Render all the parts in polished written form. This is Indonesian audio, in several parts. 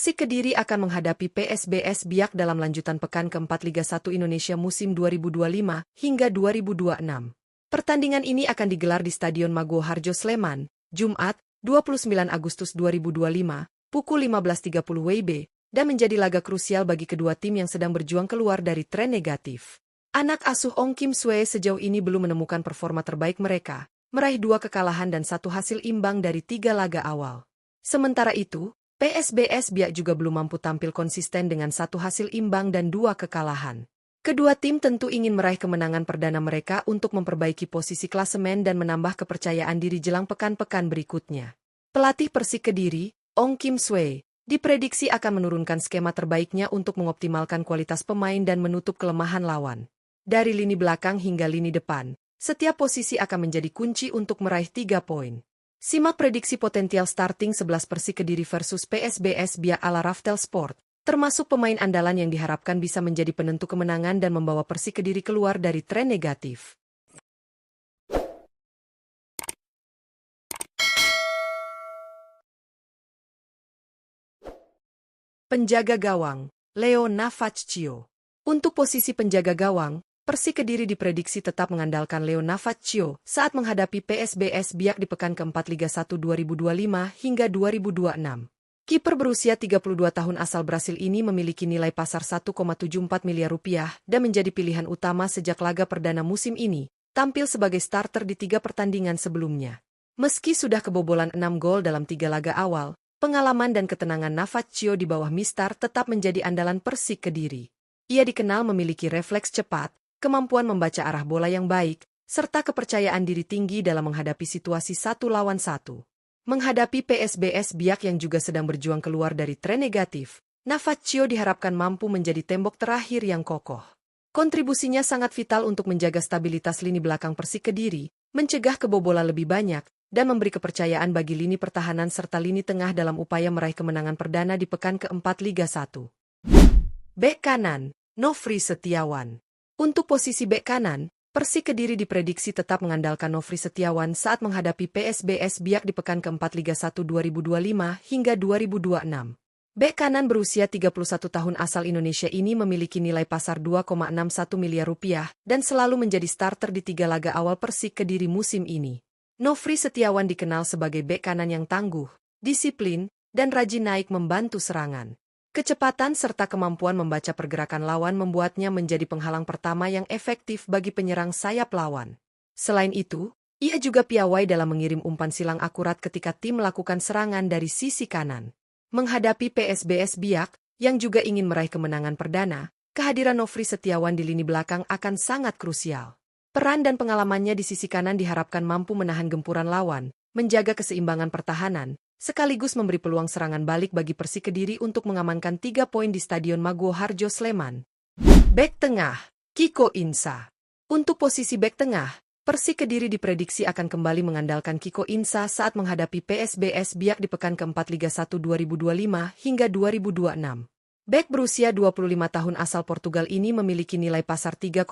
Persik Kediri akan menghadapi PSBS Biak dalam lanjutan pekan keempat Liga 1 Indonesia musim 2025 hingga 2026. Pertandingan ini akan digelar di Stadion Maguwo Harjo Sleman, Jumat, 29 Agustus 2025, pukul 15.30 WIB, dan menjadi laga krusial bagi kedua tim yang sedang berjuang keluar dari tren negatif. Anak asuh Ong Kim Swee sejauh ini belum menemukan performa terbaik mereka, meraih 2 kekalahan dan 1 hasil imbang dari 3 laga awal. Sementara itu, PSBS Biak juga belum mampu tampil konsisten dengan 1 hasil imbang dan 2 kekalahan. Kedua tim tentu ingin meraih kemenangan perdana mereka untuk memperbaiki posisi klasemen dan menambah kepercayaan diri jelang pekan-pekan berikutnya. Pelatih Persik Kediri, Ong Kim Swee, diprediksi akan menurunkan skema terbaiknya untuk mengoptimalkan kualitas pemain dan menutup kelemahan lawan. Dari lini belakang hingga lini depan, setiap posisi akan menjadi kunci untuk meraih 3 poin. Simak prediksi potensial starting 11 Persik Kediri versus PSBS Biak ala Raftel Sport, termasuk pemain andalan yang diharapkan bisa menjadi penentu kemenangan dan membawa Persik Kediri keluar dari tren negatif. Penjaga gawang, Leo Navaccio. Untuk posisi penjaga gawang, Persik Kediri diprediksi tetap mengandalkan Leo Navaccio saat menghadapi PSBS Biak di pekan keempat Liga 1 2025 hingga 2026. Kiper berusia 32 tahun asal Brasil ini memiliki nilai pasar 1,74 miliar rupiah dan menjadi pilihan utama sejak laga perdana musim ini, tampil sebagai starter di 3 pertandingan sebelumnya. Meski sudah kebobolan 6 gol dalam 3 laga awal, pengalaman dan ketenangan Navaccio di bawah Mistar tetap menjadi andalan Persik Kediri. Ia dikenal memiliki refleks cepat, kemampuan membaca arah bola yang baik, serta kepercayaan diri tinggi dalam menghadapi situasi 1 lawan 1. Menghadapi PSBS Biak yang juga sedang berjuang keluar dari tren negatif, Navaccio diharapkan mampu menjadi tembok terakhir yang kokoh. Kontribusinya sangat vital untuk menjaga stabilitas lini belakang Persik Kediri, mencegah kebobolan lebih banyak, dan memberi kepercayaan bagi lini pertahanan serta lini tengah dalam upaya meraih kemenangan perdana di pekan keempat Liga 1. Bek kanan, Nofri Setiawan. Untuk posisi bek kanan, Persik Kediri diprediksi tetap mengandalkan Nofri Setiawan saat menghadapi PSBS Biak di pekan keempat Liga 1 2025 hingga 2026. Bek kanan berusia 31 tahun asal Indonesia ini memiliki nilai pasar 2,61 miliar rupiah dan selalu menjadi starter di 3 laga awal Persik Kediri musim ini. Nofri Setiawan dikenal sebagai bek kanan yang tangguh, disiplin, dan rajin naik membantu serangan. Kecepatan serta kemampuan membaca pergerakan lawan membuatnya menjadi penghalang pertama yang efektif bagi penyerang sayap lawan. Selain itu, ia juga piawai dalam mengirim umpan silang akurat ketika tim melakukan serangan dari sisi kanan. Menghadapi PSBS Biak, yang juga ingin meraih kemenangan perdana, kehadiran Nofri Setiawan di lini belakang akan sangat krusial. Peran dan pengalamannya di sisi kanan diharapkan mampu menahan gempuran lawan, menjaga keseimbangan pertahanan, sekaligus memberi peluang serangan balik bagi Persik Kediri untuk mengamankan 3 poin di Stadion Maguwo Harjo Sleman. Bek tengah, Kiko Insa. Untuk posisi bek tengah, Persik Kediri diprediksi akan kembali mengandalkan Kiko Insa saat menghadapi PSBS Biak di pekan keempat Liga 1 2025 hingga 2026. Bek berusia 25 tahun asal Portugal ini memiliki nilai pasar 3,48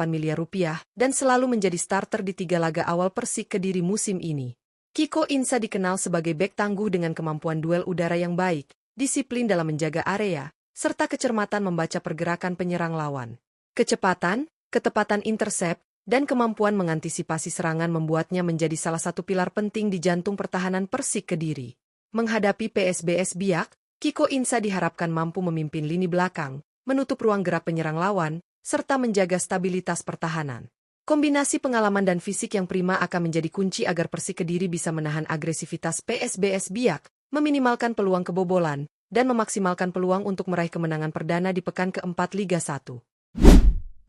miliar rupiah dan selalu menjadi starter di 3 laga awal Persik Kediri musim ini. Kiko Insa dikenal sebagai bek tangguh dengan kemampuan duel udara yang baik, disiplin dalam menjaga area, serta kecermatan membaca pergerakan penyerang lawan. Kecepatan, ketepatan intercept, dan kemampuan mengantisipasi serangan membuatnya menjadi salah satu pilar penting di jantung pertahanan Persik Kediri. Menghadapi PSBS Biak, Kiko Insa diharapkan mampu memimpin lini belakang, menutup ruang gerak penyerang lawan, serta menjaga stabilitas pertahanan. Kombinasi pengalaman dan fisik yang prima akan menjadi kunci agar Persik Kediri bisa menahan agresivitas PSBS Biak, meminimalkan peluang kebobolan, dan memaksimalkan peluang untuk meraih kemenangan perdana di pekan keempat Liga 1.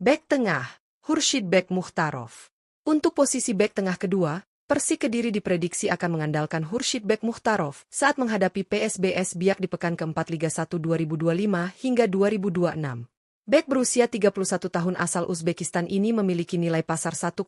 Bek tengah, Khurshid Bek Mukhtarov. Untuk posisi bek tengah kedua, Persik Kediri diprediksi akan mengandalkan Khurshid Bek Mukhtarov saat menghadapi PSBS Biak di pekan keempat Liga 1 2025 hingga 2026. Bek berusia 31 tahun asal Uzbekistan ini memiliki nilai pasar 1,74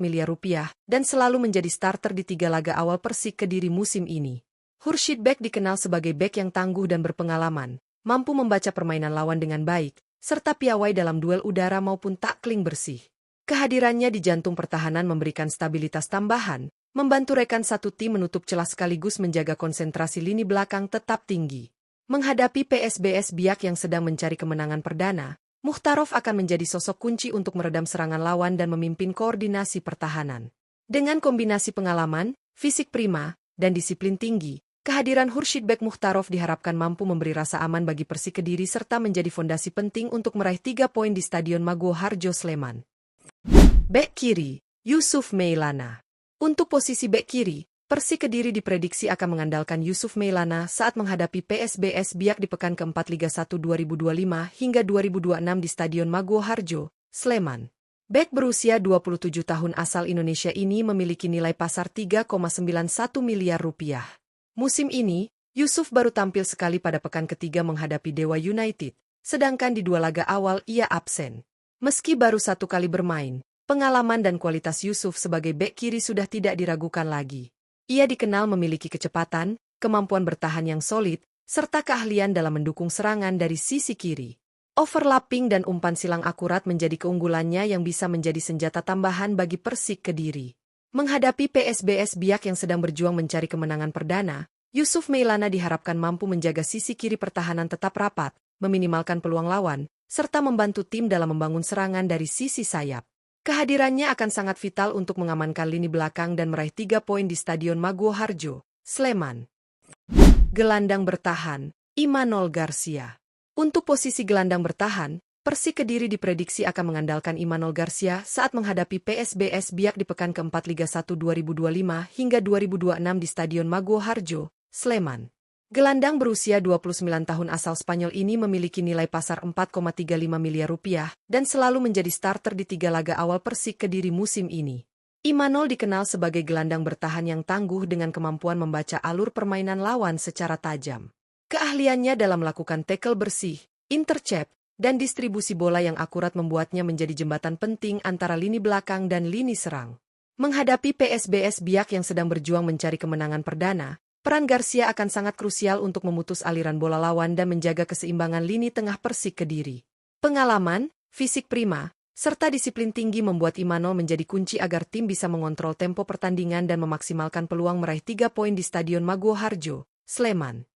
miliar rupiah dan selalu menjadi starter di 3 laga awal Persik Kediri musim ini. Khurshid Bek dikenal sebagai bek yang tangguh dan berpengalaman, mampu membaca permainan lawan dengan baik, serta piawai dalam duel udara maupun tackling bersih. Kehadirannya di jantung pertahanan memberikan stabilitas tambahan, membantu rekan satu tim menutup celah sekaligus menjaga konsentrasi lini belakang tetap tinggi. Menghadapi PSBS Biak yang sedang mencari kemenangan perdana, Mukhtarov akan menjadi sosok kunci untuk meredam serangan lawan dan memimpin koordinasi pertahanan. Dengan kombinasi pengalaman, fisik prima, dan disiplin tinggi, kehadiran Khurshidbek Mukhtarov diharapkan mampu memberi rasa aman bagi Persik Kediri serta menjadi fondasi penting untuk meraih 3 poin di Stadion Maguwo Harjo Sleman. Bek kiri, Yusuf Meilana. Untuk posisi bek kiri, Persik Kediri diprediksi akan mengandalkan Yusuf Meilana saat menghadapi PSBS Biak di pekan keempat Liga 1 2025 hingga 2026 di Stadion Maguwo Harjo, Sleman. Bek berusia 27 tahun asal Indonesia ini memiliki nilai pasar 3,91 miliar rupiah. Musim ini, Yusuf baru tampil sekali pada pekan ketiga menghadapi Dewa United, sedangkan di 2 laga awal ia absen. Meski baru 1 kali bermain, pengalaman dan kualitas Yusuf sebagai bek kiri sudah tidak diragukan lagi. Ia dikenal memiliki kecepatan, kemampuan bertahan yang solid, serta keahlian dalam mendukung serangan dari sisi kiri. Overlapping dan umpan silang akurat menjadi keunggulannya yang bisa menjadi senjata tambahan bagi Persik Kediri. Menghadapi PSBS Biak yang sedang berjuang mencari kemenangan perdana, Yusuf Meilana diharapkan mampu menjaga sisi kiri pertahanan tetap rapat, meminimalkan peluang lawan, serta membantu tim dalam membangun serangan dari sisi sayap. Kehadirannya akan sangat vital untuk mengamankan lini belakang dan meraih 3 poin di Stadion Maguwo Harjo, Sleman. Gelandang bertahan, Imanol Garcia. Untuk posisi gelandang bertahan, Persik Kediri diprediksi akan mengandalkan Imanol Garcia saat menghadapi PSBS Biak di pekan keempat Liga 1 2025 hingga 2026 di Stadion Maguwo Harjo, Sleman. Gelandang berusia 29 tahun asal Spanyol ini memiliki nilai pasar 4,35 miliar rupiah dan selalu menjadi starter di 3 laga awal Persik Kediri musim ini. Imanol dikenal sebagai gelandang bertahan yang tangguh dengan kemampuan membaca alur permainan lawan secara tajam. Keahliannya dalam melakukan tackle bersih, intercept, dan distribusi bola yang akurat membuatnya menjadi jembatan penting antara lini belakang dan lini serang. Menghadapi PSBS Biak yang sedang berjuang mencari kemenangan perdana, peran Garcia akan sangat krusial untuk memutus aliran bola lawan dan menjaga keseimbangan lini tengah Persik Kediri. Pengalaman, fisik prima, serta disiplin tinggi membuat Imanol menjadi kunci agar tim bisa mengontrol tempo pertandingan dan memaksimalkan peluang meraih 3 poin di Stadion Maguwo Harjo, Sleman.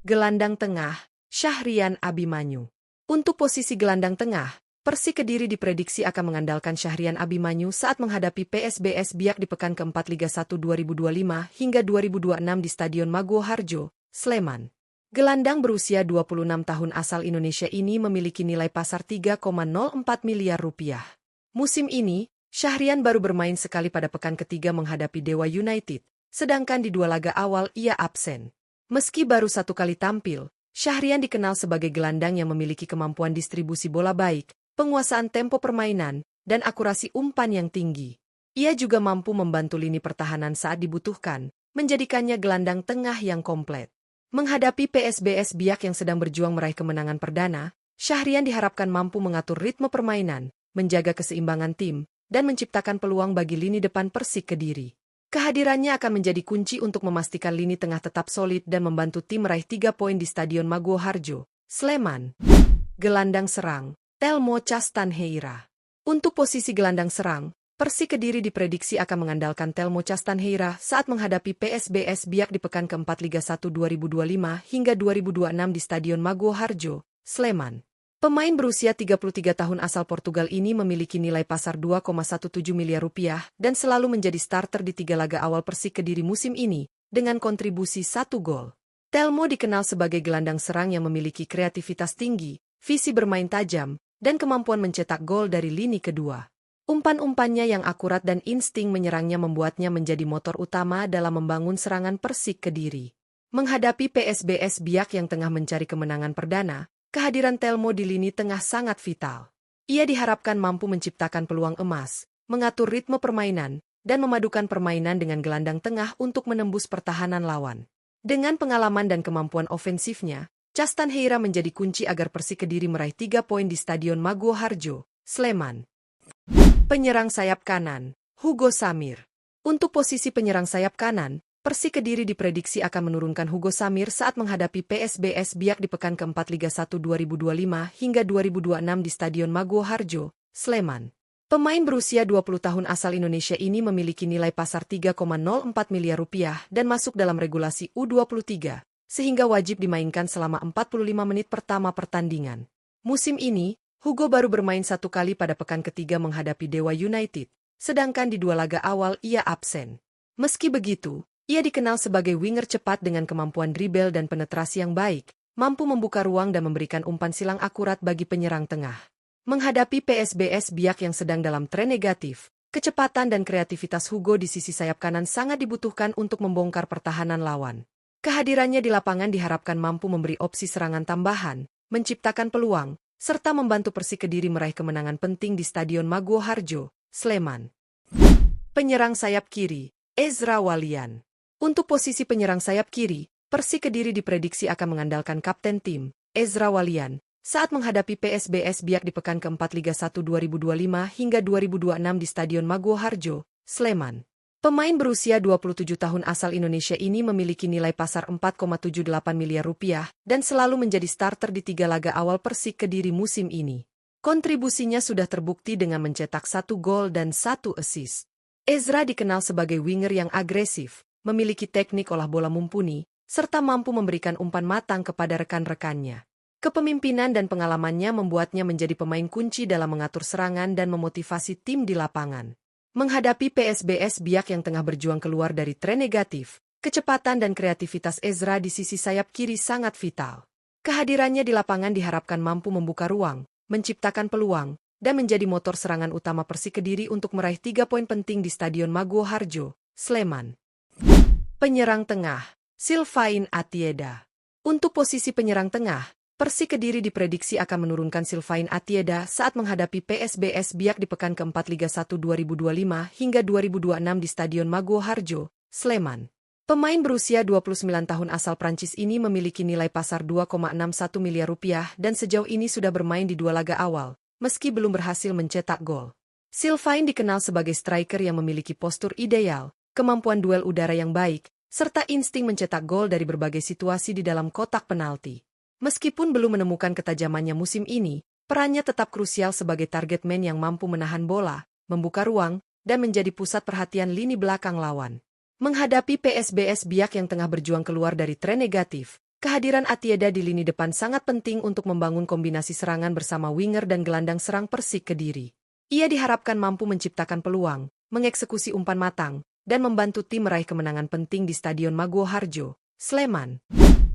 Gelandang tengah, Syahrian Abimanyu. Untuk posisi gelandang tengah, Persik Kediri diprediksi akan mengandalkan Syahrian Abimanyu saat menghadapi PSBS Biak di pekan keempat Liga 1 2025 hingga 2026 di Stadion Maguwo Harjo, Sleman. Gelandang berusia 26 tahun asal Indonesia ini memiliki nilai pasar 3,04 miliar rupiah. Musim ini, Syahrian baru bermain sekali pada pekan ketiga menghadapi Dewa United, sedangkan di 2 laga awal ia absen. Meski baru 1 kali tampil, Syahrian dikenal sebagai gelandang yang memiliki kemampuan distribusi bola baik, penguasaan tempo permainan, dan akurasi umpan yang tinggi. Ia juga mampu membantu lini pertahanan saat dibutuhkan, menjadikannya gelandang tengah yang komplit. Menghadapi PSBS Biak yang sedang berjuang meraih kemenangan perdana, Syahrian diharapkan mampu mengatur ritme permainan, menjaga keseimbangan tim, dan menciptakan peluang bagi lini depan Persik Kediri. Kehadirannya akan menjadi kunci untuk memastikan lini tengah tetap solid dan membantu tim meraih 3 poin di Stadion Maguwo Harjo, Sleman. Gelandang serang, Telmo Castanheira. Untuk posisi gelandang serang, Persik Kediri diprediksi akan mengandalkan Telmo Castanheira saat menghadapi PSBS Biak di pekan keempat Liga 1 2025 hingga 2026 di Stadion Maguwo Harjo, Sleman. Pemain berusia 33 tahun asal Portugal ini memiliki nilai pasar 2,17 miliar rupiah dan selalu menjadi starter di 3 laga awal Persik Kediri musim ini, dengan kontribusi 1 gol. Telmo dikenal sebagai gelandang serang yang memiliki kreativitas tinggi, visi bermain tajam, dan kemampuan mencetak gol dari lini kedua. Umpan-umpannya yang akurat dan insting menyerangnya membuatnya menjadi motor utama dalam membangun serangan Persik Kediri. Menghadapi PSBS Biak yang tengah mencari kemenangan perdana, kehadiran Telmo di lini tengah sangat vital. Ia diharapkan mampu menciptakan peluang emas, mengatur ritme permainan, dan memadukan permainan dengan gelandang tengah untuk menembus pertahanan lawan. Dengan pengalaman dan kemampuan ofensifnya, Castanheira menjadi kunci agar Persik Kediri meraih 3 poin di Stadion Maguwo Harjo, Sleman. Penyerang sayap kanan, Hugo Samir. Untuk posisi penyerang sayap kanan, Persik Kediri diprediksi akan menurunkan Hugo Samir saat menghadapi PSBS Biak di pekan keempat Liga 1 2025 hingga 2026 di Stadion Maguwo Harjo, Sleman. Pemain berusia 20 tahun asal Indonesia ini memiliki nilai pasar 3,04 miliar rupiah dan masuk dalam regulasi U23, sehingga wajib dimainkan selama 45 menit pertama pertandingan. Musim ini, Hugo baru bermain satu kali pada pekan ketiga menghadapi Dewa United, sedangkan di dua laga awal ia absen. Meski begitu, ia dikenal sebagai winger cepat dengan kemampuan dribble dan penetrasi yang baik, mampu membuka ruang dan memberikan umpan silang akurat bagi penyerang tengah. Menghadapi PSBS Biak yang sedang dalam tren negatif, kecepatan dan kreativitas Hugo di sisi sayap kanan sangat dibutuhkan untuk membongkar pertahanan lawan. Kehadirannya di lapangan diharapkan mampu memberi opsi serangan tambahan, menciptakan peluang, serta membantu Persik Kediri meraih kemenangan penting di Stadion Maguwo Harjo, Sleman. Penyerang sayap kiri, Ezra Walian. Untuk posisi penyerang sayap kiri, Persik Kediri diprediksi akan mengandalkan kapten tim, Ezra Walian, saat menghadapi PSBS Biak di pekan keempat Liga 1 2025 hingga 2026 di Stadion Maguwo Harjo, Sleman. Pemain berusia 27 tahun asal Indonesia ini memiliki nilai pasar 4,78 miliar rupiah dan selalu menjadi starter di 3 laga awal Persik Kediri musim ini. Kontribusinya sudah terbukti dengan mencetak 1 gol dan 1 assist. Ezra dikenal sebagai winger yang agresif, memiliki teknik olah bola mumpuni, serta mampu memberikan umpan matang kepada rekan-rekannya. Kepemimpinan dan pengalamannya membuatnya menjadi pemain kunci dalam mengatur serangan dan memotivasi tim di lapangan. Menghadapi PSBS Biak yang tengah berjuang keluar dari tren negatif, kecepatan dan kreativitas Ezra di sisi sayap kiri sangat vital. Kehadirannya di lapangan diharapkan mampu membuka ruang, menciptakan peluang, dan menjadi motor serangan utama Persik Kediri untuk meraih 3 poin penting di Stadion Maguwo Harjo, Sleman. Penyerang tengah, Sylvain Atieda. Untuk posisi penyerang tengah, Persik Kediri diprediksi akan menurunkan Sylvain Atieda saat menghadapi PSBS Biak di pekan keempat Liga 1 2025 hingga 2026 di Stadion Maguwo Harjo, Sleman. Pemain berusia 29 tahun asal Prancis ini memiliki nilai pasar 2,61 miliar rupiah dan sejauh ini sudah bermain di 2 laga awal, meski belum berhasil mencetak gol. Sylvain dikenal sebagai striker yang memiliki postur ideal, kemampuan duel udara yang baik, serta insting mencetak gol dari berbagai situasi di dalam kotak penalti. Meskipun belum menemukan ketajamannya musim ini, perannya tetap krusial sebagai target man yang mampu menahan bola, membuka ruang, dan menjadi pusat perhatian lini belakang lawan. Menghadapi PSBS Biak yang tengah berjuang keluar dari tren negatif, kehadiran Atieda di lini depan sangat penting untuk membangun kombinasi serangan bersama winger dan gelandang serang Persik Kediri. Ia diharapkan mampu menciptakan peluang, mengeksekusi umpan matang, dan membantu tim meraih kemenangan penting di Stadion Maguwo Harjo, Sleman.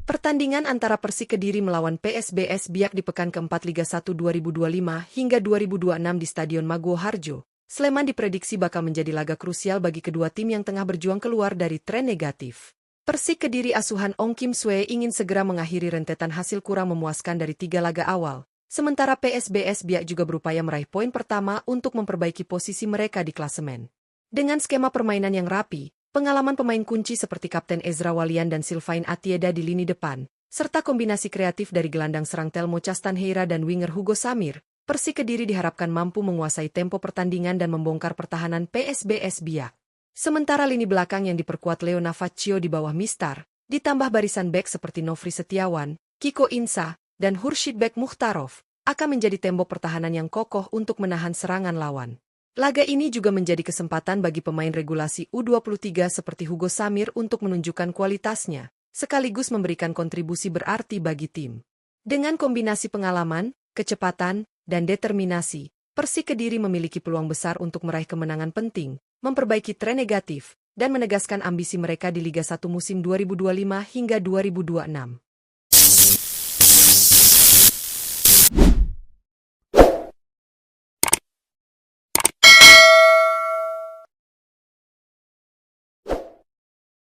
Pertandingan antara Persik Kediri melawan PSBS Biak di pekan keempat Liga 1 2025 hingga 2026 di Stadion Maguwo Harjo, Sleman diprediksi bakal menjadi laga krusial bagi kedua tim yang tengah berjuang keluar dari tren negatif. Persik Kediri asuhan Ong Kim Sue ingin segera mengakhiri rentetan hasil kurang memuaskan dari 3 laga awal, sementara PSBS Biak juga berupaya meraih poin pertama untuk memperbaiki posisi mereka di klasemen. Dengan skema permainan yang rapi, pengalaman pemain kunci seperti Kapten Ezra Walian dan Sylvain Atieda di lini depan, serta kombinasi kreatif dari gelandang serang Telmo Castanheira dan winger Hugo Samir, Persik Kediri diharapkan mampu menguasai tempo pertandingan dan membongkar pertahanan PSBS Biak. Sementara lini belakang yang diperkuat Leo Navaccio di bawah Mistar, ditambah barisan bek seperti Nofri Setiawan, Kiko Insa, dan Hurshid Bek Mukhtarov, akan menjadi tembok pertahanan yang kokoh untuk menahan serangan lawan. Laga ini juga menjadi kesempatan bagi pemain regulasi U23 seperti Hugo Samir untuk menunjukkan kualitasnya, sekaligus memberikan kontribusi berarti bagi tim. Dengan kombinasi pengalaman, kecepatan, dan determinasi, Persik Kediri memiliki peluang besar untuk meraih kemenangan penting, memperbaiki tren negatif, dan menegaskan ambisi mereka di Liga 1 musim 2025 hingga 2026.